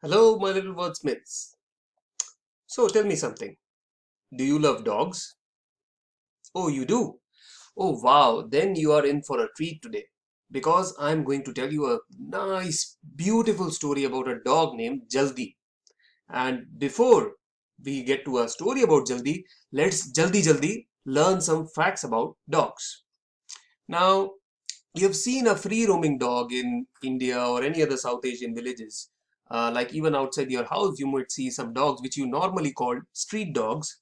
Hello, my little wordsmiths. So tell me something. Do you love dogs? Oh, you do? Oh, wow. Then you are in for a treat today. Because I'm going to tell you a nice, beautiful story about a dog named Jaldi. And before we get to a story about Jaldi, let's Jaldi learn some facts about dogs. Now, you've seen a free roaming dog in India or any other South Asian villages. Like even outside your house, you might see some dogs which you normally call street dogs.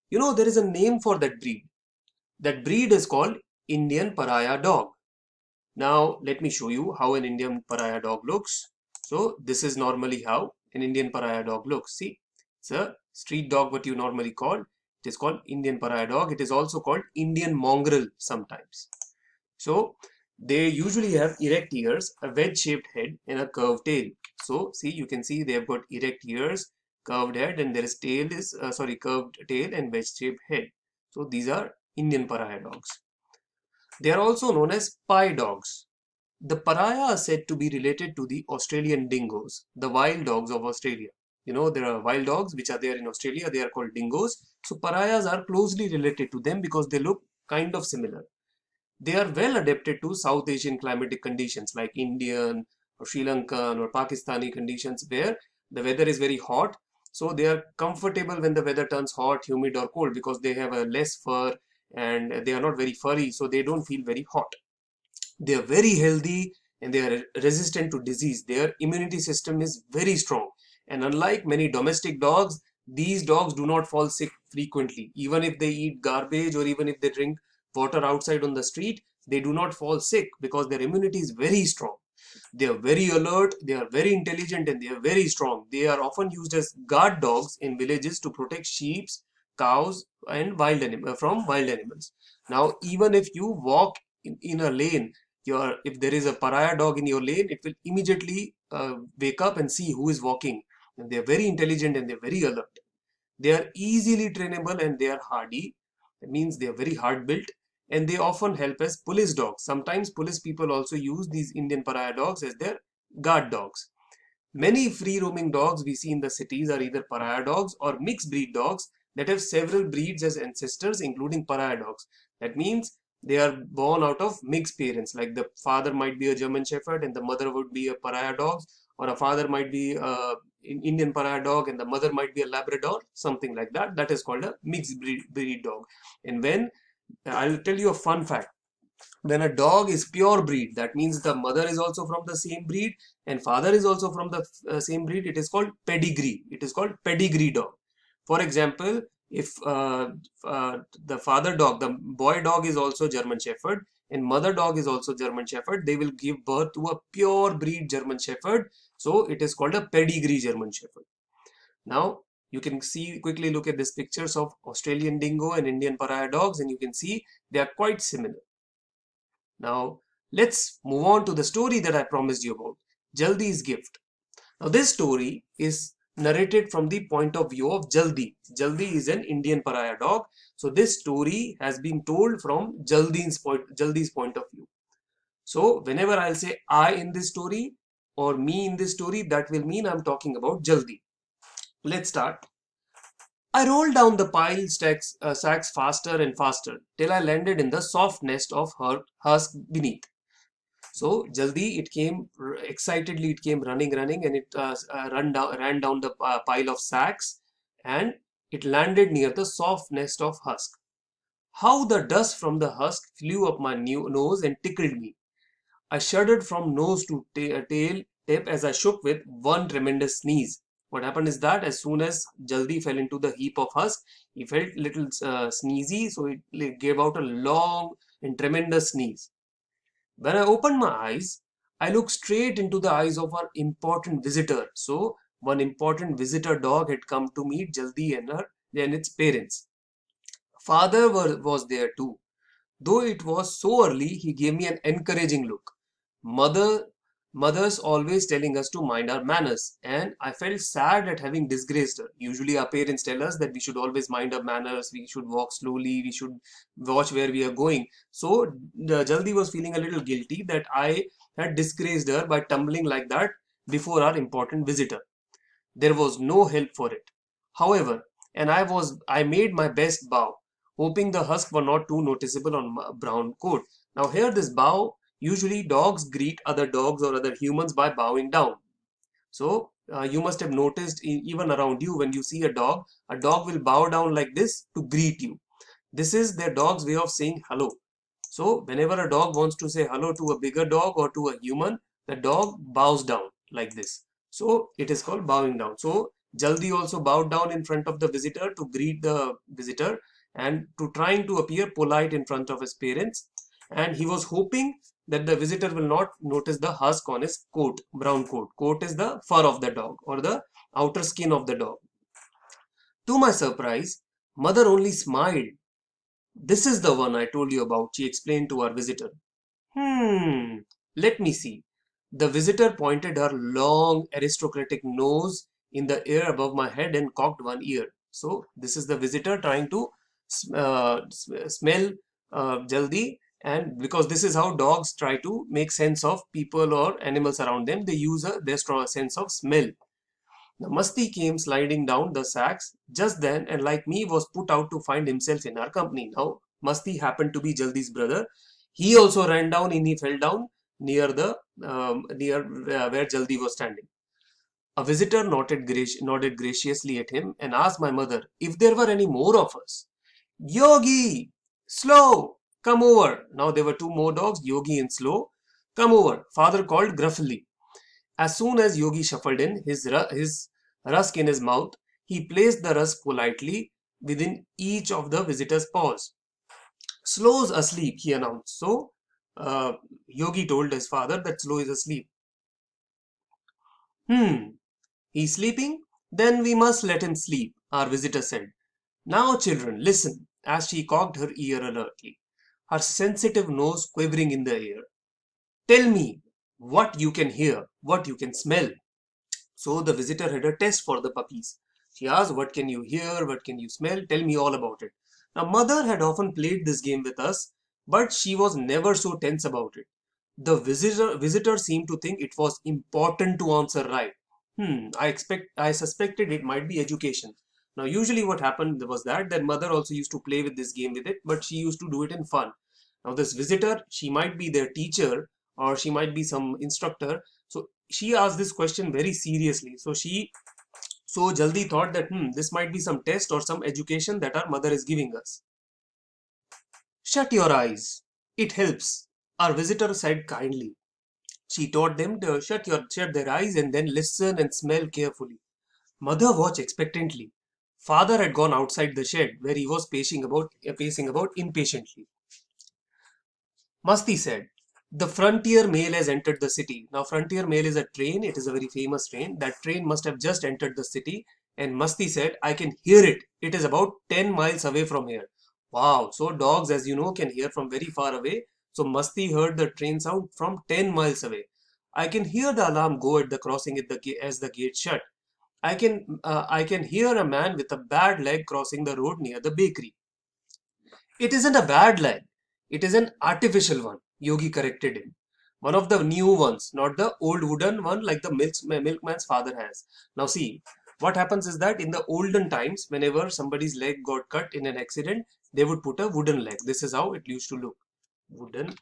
You know, there is a name for that breed. That breed is called Indian Pariah dog. Now, let me show you how an Indian Pariah dog looks. So, this is normally how an Indian Pariah dog looks. See, it's a street dog, what you normally call. It is called Indian Pariah dog. It is also called Indian mongrel sometimes. So they usually have erect ears, a wedge-shaped head, and a curved tail. So see, you can see they have got erect ears, curved head, and there is tail is curved tail and wedge-shaped head. So these are Indian pariah dogs. They are also known as pie dogs. The pariah are said to be related to the Australian dingoes, the wild dogs of Australia. You know, there are wild dogs which are there in Australia. They are called dingoes. So pariahs are closely related to them because they look kind of similar. They are well adapted to South Asian climatic conditions like Indian or Sri Lankan or Pakistani conditions where the weather is very hot. So they are comfortable when the weather turns hot, humid or cold because they have a less fur and they are not very furry, so they don't feel very hot. They are very healthy and they are resistant to disease. Their immunity system is very strong. And unlike many domestic dogs, these dogs do not fall sick frequently. Even if they eat garbage or even if they drink water outside on the street, they do not fall sick because their immunity is very strong. They are very alert, they are very intelligent, and they are very strong. They are often used as guard dogs in villages to protect sheep, cows, and from wild animals. Now, even if you walk in a lane, if there is a pariah dog in your lane, it will immediately wake up and see who is walking. And they are very intelligent and they are very alert. They are easily trainable and they are hardy. That means they are very hard built and they often help as police dogs. Sometimes police people also use these Indian pariah dogs as their guard dogs. Many free roaming dogs we see in the cities are either pariah dogs or mixed breed dogs that have several breeds as ancestors, including pariah dogs. That means they are born out of mixed parents, like the father might be a German Shepherd and the mother would be a pariah dog, or a father might be an Indian pariah dog and the mother might be a Labrador, something like that. That is called a mixed breed dog. And when I'll tell you a fun fact, when a dog is pure breed, that means the mother is also from the same breed and father is also from the same breed. It is called pedigree. It is called pedigree dog. For example, if the father dog, the boy dog is also German Shepherd and mother dog is also German Shepherd, they will give birth to a pure breed German Shepherd. So it is called a pedigree German Shepherd. Now you can see, quickly look at these pictures of Australian dingo and Indian pariah dogs and you can see they are quite similar. Now, let's move on to the story that I promised you about, Jaldi's gift. Now, this story is narrated from the point of view of Jaldi. Jaldi is an Indian pariah dog. So, this story has been told from Jaldi's point of view. So, whenever I'll say I in this story or me in this story, that will mean I'm talking about Jaldi. Let's start. I rolled down the sacks faster and faster till I landed in the soft nest of her husk beneath. So Jaldi, it came excitedly, it came running, and it ran down the pile of sacks, and it landed near the soft nest of husk. How the dust from the husk flew up my nose and tickled me. I shuddered from nose to tail tip as I shook with one tremendous sneeze. What happened is that as soon as Jaldi fell into the heap of husk, he felt little sneezy, so it gave out a long and tremendous sneeze. When I opened my eyes, I looked straight into the eyes of our important visitor. So, one important visitor dog had come to meet Jaldi and its parents. Father was there too. Though it was so early, he gave me an encouraging look. Mother, Mother's always telling us to mind our manners, and I felt sad at having disgraced her. Usually, our parents tell us that we should always mind our manners, we should walk slowly, we should watch where we are going. So, Jaldi was feeling a little guilty that I had disgraced her by tumbling like that before our important visitor. There was no help for it. However, and I made my best bow, hoping the husks were not too noticeable on my brown coat. Now here this bow, usually dogs greet other dogs or other humans by bowing down. So you must have noticed even around you when you see a dog will bow down like this to greet you. This is their dog's way of saying hello. So whenever a dog wants to say hello to a bigger dog or to a human, the dog bows down like this. So it is called bowing down. So Jaldi also bowed down in front of the visitor to greet the visitor and to trying to appear polite in front of his parents. And he was hoping that the visitor will not notice the husk on his coat, brown coat. Coat is the fur of the dog or the outer skin of the dog. To my surprise, mother only smiled. This is the one I told you about, she explained to our visitor. Hmm, let me see. The visitor pointed her long aristocratic nose in the air above my head and cocked one ear. So, this is the visitor trying to smell Jaldi, and because this is how dogs try to make sense of people or animals around them, they use their strong sense of smell. The Masti came sliding down the sacks just then and like me was put out to find himself in our company. Now Masti happened to be Jaldi's brother. He also ran down and he fell down near the near where Jaldi was standing. A visitor nodded graciously at him and asked my mother if there were any more of us. Yogi! Slow! Come over. Now there were two more dogs, Yogi and Slow. Come over, father called gruffly. As soon as Yogi shuffled in, his rusk in his mouth, he placed the rusk politely within each of the visitor's paws. Slow's asleep, he announced. So, Yogi told his father that Slow is asleep. Hmm, he's sleeping? Then we must let him sleep, our visitor said. Now, children, listen, as she cocked her ear alertly, her sensitive nose quivering in the air. Tell me what you can hear, what you can smell. So the visitor had a test for the puppies. She asked, what can you hear? What can you smell? Tell me all about it. Now, mother had often played this game with us, but she was never so tense about it. The visitor seemed to think it was important to answer right. I suspected it might be education. Now, usually what happened was that mother also used to play with this game with it, but she used to do it in fun. Now, this visitor, she might be their teacher or she might be some instructor. So she asked this question very seriously. So Jaldi thought that this might be some test or some education that our mother is giving us. Shut your eyes. It helps, our visitor said kindly. She taught them to shut their eyes and then listen and smell carefully. Mother watched expectantly. Father had gone outside the shed where he was pacing about impatiently. Masti said, the Frontier Mail has entered the city. Now, Frontier Mail is a train. It is a very famous train. That train must have just entered the city. And Masti said, I can hear it. It is about 10 miles away from here. Wow. So, dogs, as you know, can hear from very far away. So, Masti heard the train sound from 10 miles away. I can hear the alarm go at the crossing as the gate shut. I can hear a man with a bad leg crossing the road near the bakery. It isn't a bad leg. It is an artificial one, Yogi corrected him. One of the new ones, not the old wooden one like the milkman's father has. Now see, what happens is that in the olden times, whenever somebody's leg got cut in an accident, they would put a wooden leg. This is how it used to look. Wooden.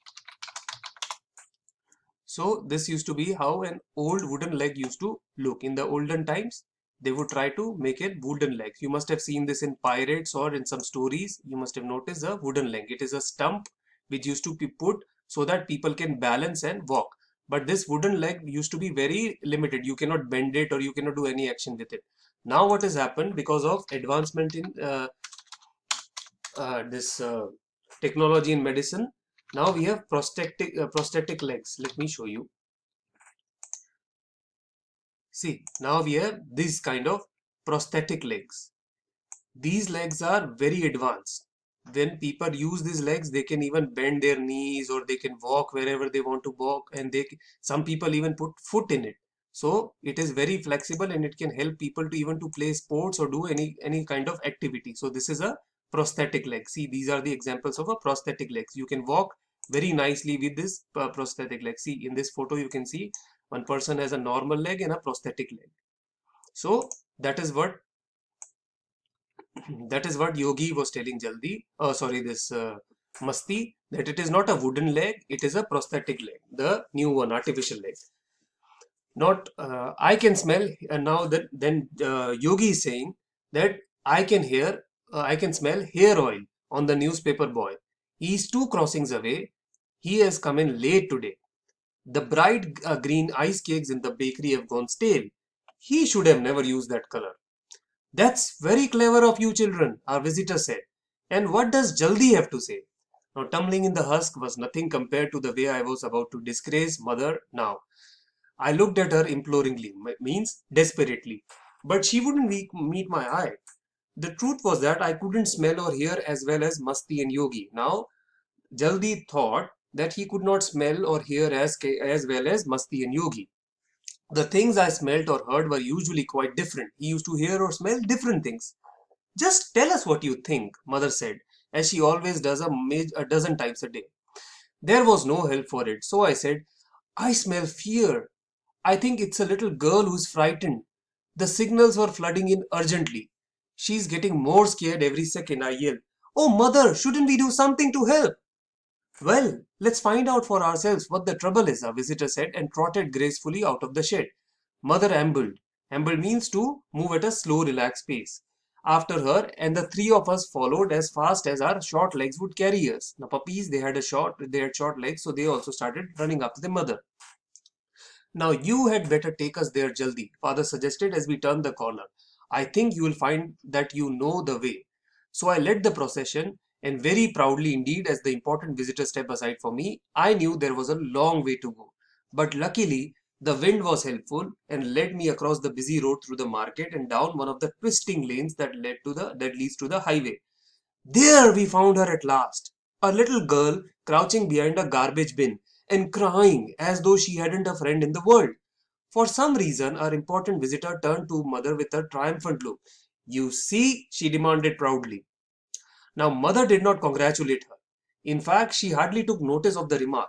So this used to be how an old wooden leg used to look. In the olden times, they would try to make it wooden leg. You must have seen this in pirates or in some stories. You must have noticed a wooden leg. It is a stump which used to be put so that people can balance and walk. But this wooden leg used to be very limited. You cannot bend it or you cannot do any action with it. Now what has happened because of advancement in this technology in medicine, now we have prosthetic legs. Let me show you. See, now we have this kind of prosthetic legs. These legs are very advanced. When people use these legs, they can even bend their knees or they can walk wherever they want to walk, and some people even put foot in it. So it is very flexible and it can help people to even to play sports or do any kind of activity. So this is a prosthetic leg. See, these are the examples of a prosthetic legs. You can walk very nicely with this prosthetic leg. See, in this photo you can see one person has a normal leg and a prosthetic leg. So that is what that is what Yogi was telling Jaldi. Sorry, this Masti, that it is not a wooden leg, it is a prosthetic leg, the new one, artificial leg. Not I can smell, and now that then Yogi is saying that I can smell hair oil on the newspaper boy. He is two crossings away. He has come in late today. The bright green ice cakes in the bakery have gone stale. He should have never used that color. That's very clever of you children, our visitor said. And what does Jaldi have to say? Now, tumbling in the husk was nothing compared to the way I was about to disgrace mother now. I looked at her imploringly, means desperately, but she wouldn't meet my eye. The truth was that I couldn't smell or hear as well as Masti and Yogi. Now, Jaldi thought that he could not smell or hear as well as Masti and Yogi. The things I smelt or heard were usually quite different. He used to hear or smell different things. Just tell us what you think, mother said, as she always does a dozen times a day. There was no help for it, so I said, I smell fear. I think it's a little girl who's frightened. The signals were flooding in urgently. She's getting more scared every second, I yelled. Oh, mother, shouldn't we do something to help? Well, let's find out for ourselves what the trouble is, our visitor said and trotted gracefully out of the shed. Mother ambled. Amble means to move at a slow, relaxed pace. After her, and the three of us followed as fast as our short legs would carry us. Now, puppies, they had short legs, so they also started running after the mother. Now you had better take us there, Jaldi, father suggested as we turned the corner. I think you will find that you know the way. So I led the procession, and very proudly indeed, as the important visitor stepped aside for me, I knew there was a long way to go. But luckily, the wind was helpful and led me across the busy road through the market and down one of the twisting lanes that leads to the highway. There we found her at last, a little girl crouching behind a garbage bin and crying as though she hadn't a friend in the world. For some reason, our important visitor turned to mother with a triumphant look. You see, she demanded proudly. Now, mother did not congratulate her. In fact, she hardly took notice of the remark.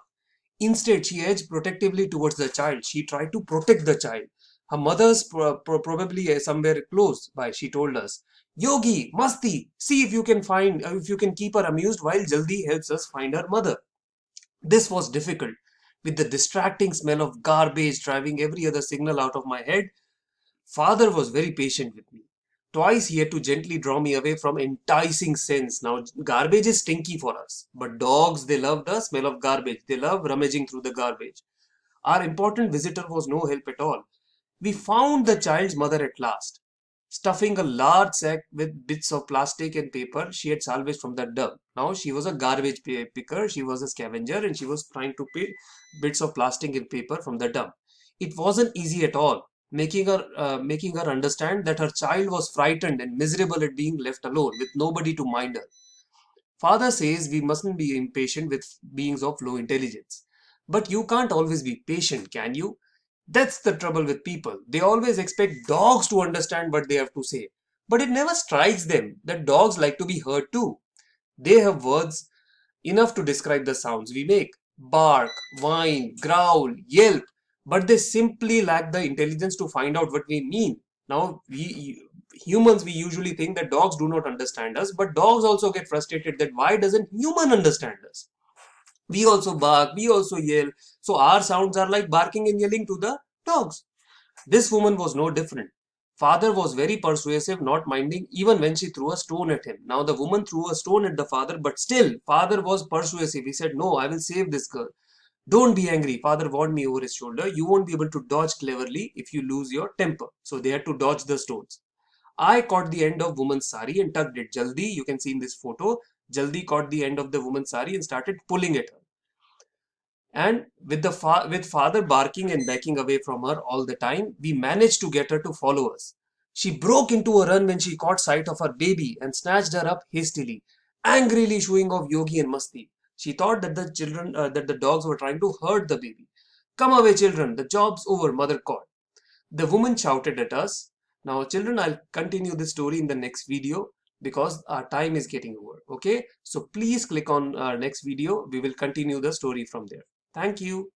Instead, she edged protectively towards the child. She tried to protect the child. Her mother's probably somewhere close by, she told us. Yogi, Masti, see if you can keep her amused while Jaldi helps us find her mother. This was difficult. With the distracting smell of garbage driving every other signal out of my head, father was very patient with me. Twice he had to gently draw me away from enticing scents. Now, garbage is stinky for us, but dogs, they love the smell of garbage. They love rummaging through the garbage. Our important visitor was no help at all. We found the child's mother at last, stuffing a large sack with bits of plastic and paper she had salvaged from the dump. Now she was a garbage picker, she was a scavenger, and she was trying to pick bits of plastic and paper from the dump. It wasn't easy at all, making her understand that her child was frightened and miserable at being left alone with nobody to mind her. Father says we mustn't be impatient with beings of low intelligence. But you can't always be patient, can you? That's the trouble with people. They always expect dogs to understand what they have to say. But it never strikes them that dogs like to be heard too. They have words enough to describe the sounds we make: bark, whine, growl, yelp, but they simply lack the intelligence to find out what we mean. Now, we humans, we usually think that dogs do not understand us, but dogs also get frustrated that why doesn't human understand us? We also bark, we also yell, so our sounds are like barking and yelling to the dogs. This woman was no different. Father was very persuasive, not minding even when she threw a stone at him. Now the woman threw a stone at the father, but still, father was persuasive. He said, no, I will save this girl. Don't be angry, father warned me over his shoulder. You won't be able to dodge cleverly if you lose your temper. So they had to dodge the stones. I caught the end of woman's sari and tugged it. Jaldi, you can see in this photo, Jaldi caught the end of the woman's sari and started pulling at her. And with father barking and backing away from her all the time, we managed to get her to follow us. She broke into a run when she caught sight of her baby and snatched her up hastily, angrily shooing off Yogi and Masti. She thought that that the dogs were trying to hurt the baby. Come away, children, the job's over, mother called. The woman shouted at us. Now, children, I'll continue this story in the next video because our time is getting over. Okay, so please click on our next video. We will continue the story from there. Thank you.